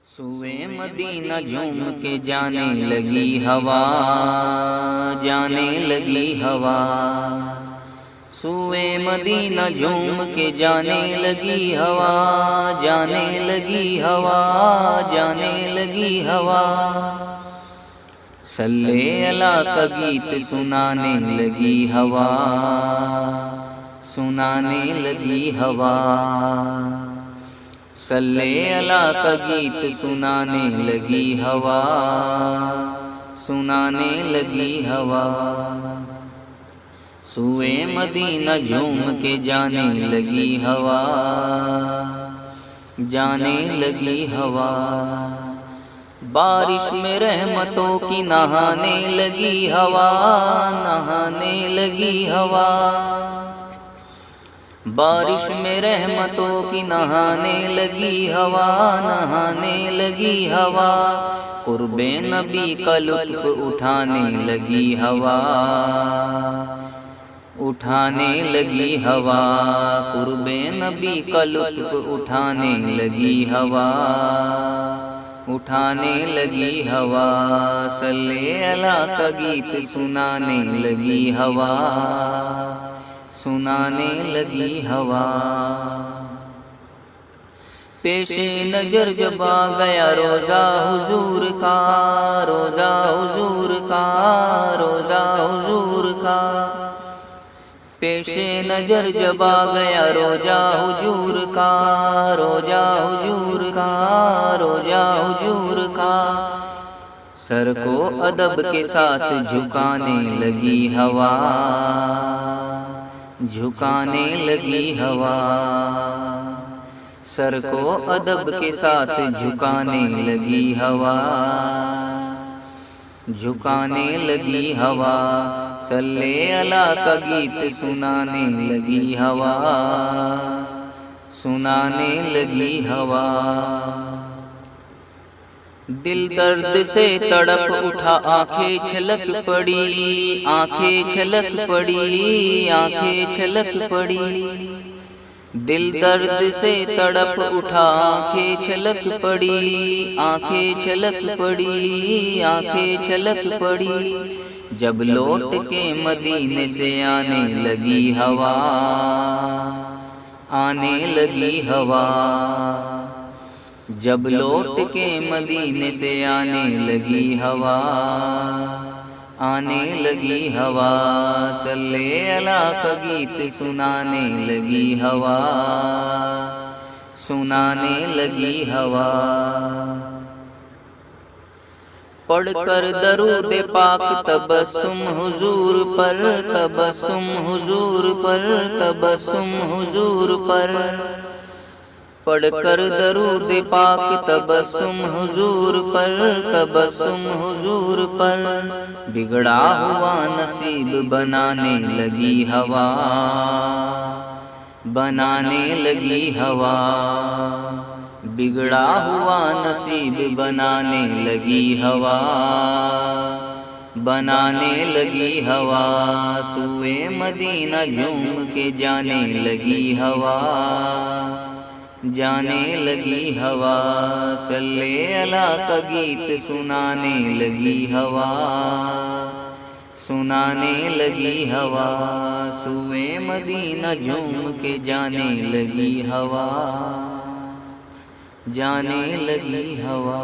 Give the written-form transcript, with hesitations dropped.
سوئے مدینہ جھوم کے جانے لگی ہوا، جانے لگی ہوا۔ سوئے مدینہ جھوم کے جانے لگی ہوا، جانے لگی ہوا، جانے لگی ہوا۔ صلی اللہ کا گیت سنانے لگی ہوا، سنانے لگی ہوا۔ صلی اللہ کا گیت سنانے لگی ہوا، سنانے لگی ہوا۔ سوئے مدینہ جھوم کے جانے لگی ہوا، جانے لگی ہوا۔ بارش میں رحمتوں کی نہانے لگی ہوا، نہانے لگی ہوا۔ بارش میں رحمتوں کی نہانے لگی ہوا، نہانے لگی ہوا۔ قرب نبی کا لطف اٹھانے لگی ہوا، اٹھانے لگی ہوا۔ قرب نبی کا لطف اٹھانے لگی ہوا، اٹھانے لگی ہوا۔ صلی اللہ کا گیت سنانے لگی ہوا، سنانے لگی ہوا۔ پیش نظر جب آ گیا روزہ حضور کا، روزہ حضور کا، روزہ حضور کا۔ پیش نظر جب آ گیا روزہ حضور کا، روزہ حضور کا، روزہ حضور کا۔ سر کو ادب کے ساتھ جھکانے لگی ہوا، جھکانے لگی ہوا۔ سر کو ادب کے ساتھ جھکانے لگی ہوا، جھکانے لگی ہوا۔ صلی اللہ کا گیت سنانے لگی ہوا، سنانے لگی ہوا۔ دل درد سے تڑپ اٹھا، آنکھیں چھلک پڑی، آنکھیں چھلک پڑی، آنکھیں چھلک پڑی۔ دل درد سے تڑپ اٹھا، آنکھیں چھلک پڑی، آنکھیں چھلک پڑی، آنکھیں چھلک پڑی۔ جب لوٹ کے مدینے سے آنے لگی ہوا، آنے لگی ہوا۔ جب لوٹ کے مدینے سے آنے لگی ہوا، آنے لگی ہوا۔ صلی اللہ کا گیت سنانے لگی ہوا، سنانے لگی ہوا۔ پڑھ کر درود پاک تبسم حضور پر، تبسم حضور پر، تبسم حضور پر۔ پڑھ کر درود پاک تبسم حضور پر، تبسم حضور پر۔ بگڑا ہوا نصیب بنانے لگی ہوا، بنانے لگی ہوا۔ بگڑا ہوا نصیب بنانے لگی ہوا، بنانے لگی ہوا۔ سوئے مدینہ جھوم کے جانے لگی ہوا، جانے لگی ہوا۔ صلی اللہ کا گیت سنانے لگی ہوا، سنانے لگی ہوا۔ سوئے مدینہ جھوم کے جانے لگی ہوا، جانے لگی ہوا۔